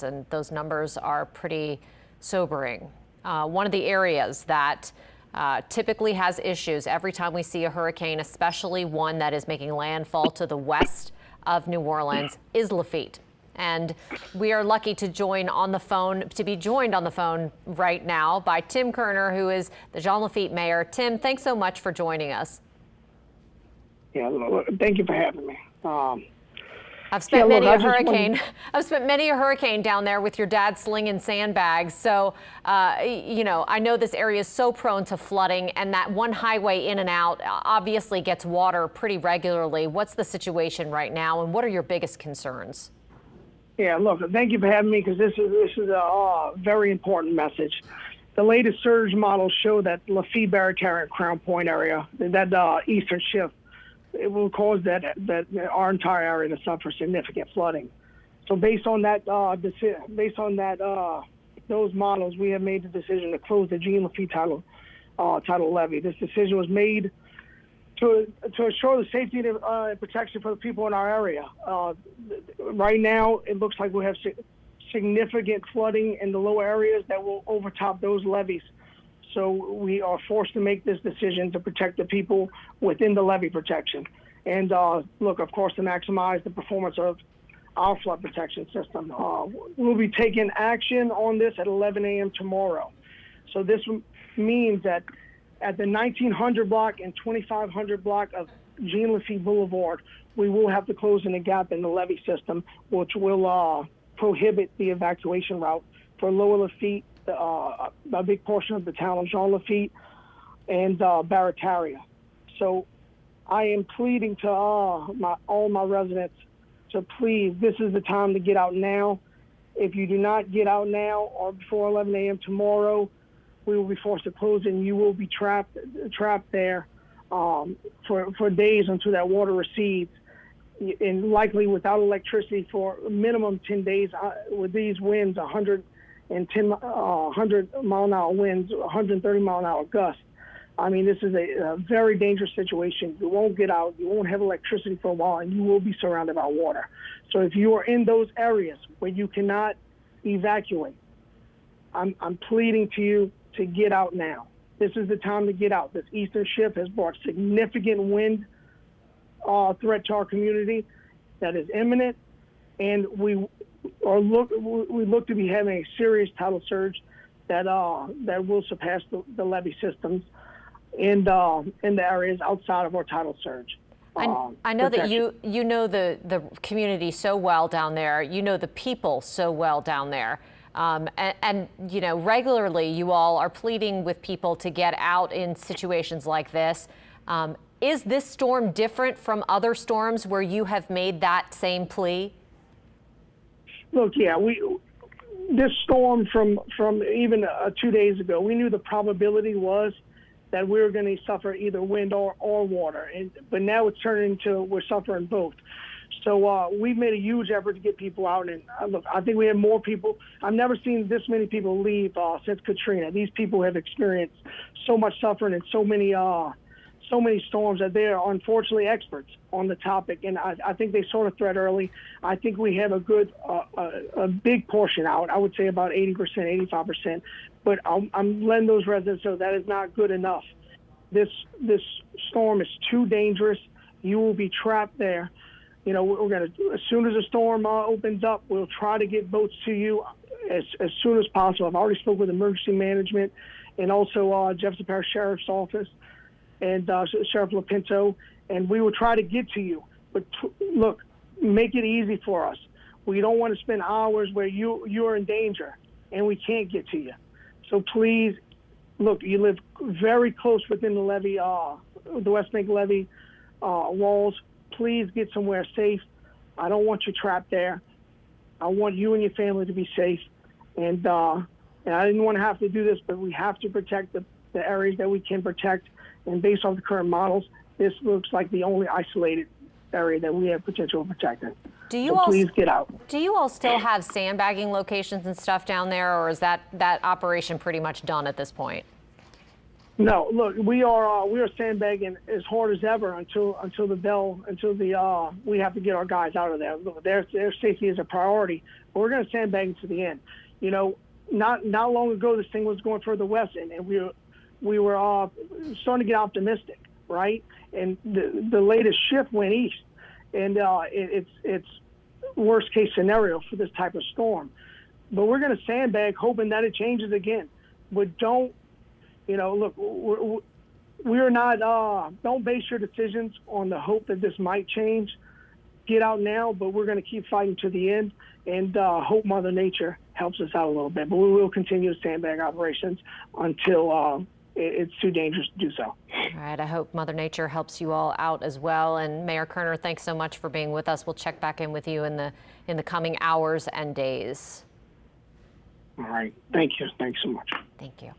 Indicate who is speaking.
Speaker 1: and those numbers are pretty sobering. One of the areas that typically has issues every time we see a hurricane, especially one that is making landfall to the west of New Orleans, is Lafitte. And we are lucky to be joined on the phone right now by Tim Kerner, who is the Lafitte Mayor. Tim, thanks so much for joining us.
Speaker 2: Yeah, thank you for having me.
Speaker 1: I've spent many a hurricane down there with your dad slinging sandbags. So, I know this area is so prone to flooding, and that one highway in and out obviously gets water pretty regularly. What's the situation right now, and what are your biggest concerns?
Speaker 2: Yeah, look, thank you for having me, because this is a very important message. The latest surge models show that Lafitte, Barataria, and Crown Point area, that eastern shift, it will cause that our entire area to suffer significant flooding. So based on that, those models, we have made the decision to close the Jean Lafitte tidal levee. This decision was made to ensure the safety and protection for the people in our area. Right now, it looks like we have significant flooding in the lower areas that will overtop those levees. So we are forced to make this decision to protect the people within the levee protection. And look, of course, to maximize the performance of our flood protection system. We'll be taking action on this at 11 a.m. tomorrow. So this means that at the 1900 block and 2500 block of Jean Lafitte Boulevard, we will have to close in a gap in the levee system, which will prohibit the evacuation route for Lower Lafitte, a big portion of the town of Jean Lafitte, and Barataria. So I am pleading to all my residents to please, this is the time to get out now. If you do not get out now or before 11 a.m. tomorrow, we will be forced to close, and you will be trapped there for days until that water recedes, and likely without electricity for minimum 10 days with these winds, 100 mile-an-hour winds, 130 mile-an-hour gusts. I mean, this is a very dangerous situation. You won't get out, you won't have electricity for a while, and you will be surrounded by water. So if you are in those areas where you cannot evacuate, I'm pleading to you to get out now. This is the time to get out. This eastern shift has brought significant wind threat to our community that is imminent, and we look to be having a serious tidal surge that will surpass the levee systems in the areas outside of our tidal surge.
Speaker 1: I know that you know the community so well down there. You know the people so well down there. And regularly you all are pleading with people to get out in situations like this. Is this storm different from other storms where you have made that same plea?
Speaker 2: Look, yeah, this storm from even 2 days ago, we knew the probability was that we were going to suffer either wind or water, but now it's turning into we're suffering both. So we've made a huge effort to get people out, and look, I think we have more people. I've never seen this many people leave since Katrina. These people have experienced so much suffering and so many storms that they are unfortunately experts on the topic, and I think they saw the threat early. I think we have a good, a big portion out. I would say about 80%, 85%. But I'm letting those residents know that is not good enough. This storm is too dangerous. You will be trapped there. You know, we're going to, as soon as the storm opens up, we'll try to get boats to you as soon as possible. I've already spoken with emergency management and also Jefferson Parish Sheriff's Office and Sheriff LaPinto, and we will try to get to you. But look, make it easy for us. We don't want to spend hours where you're in danger and we can't get to you. So please, look, you live very close within the levee, the West Bank levee walls. Please get somewhere safe. I don't want you trapped there. I want you and your family to be safe. And I didn't want to have to do this, but we have to protect the areas that we can protect. And based on the current models, this looks like the only isolated area that we have potential of protecting. Please get out.
Speaker 1: Do you all still have sandbagging locations and stuff down there, or is that operation pretty much done at this point?
Speaker 2: No, look, we are sandbagging as hard as ever until we have to get our guys out of there. Look, their safety is a priority, but we're going to sandbag to the end. You know, not long ago, this thing was going further west, and we were starting to get optimistic, right? And the latest shift went east, and it's worst case scenario for this type of storm. But we're going to sandbag, hoping that it changes again. But don't, you know, look, we're not. Don't base your decisions on the hope that this might change. Get out now, but we're going to keep fighting to the end, and hope Mother Nature helps us out a little bit. But we will continue sandbag operations until it's too dangerous to do so.
Speaker 1: All right. I hope Mother Nature helps you all out as well. And Mayor Kerner, thanks so much for being with us. We'll check back in with you in the coming hours and days.
Speaker 2: All right. Thank you. Thanks so much.
Speaker 1: Thank you.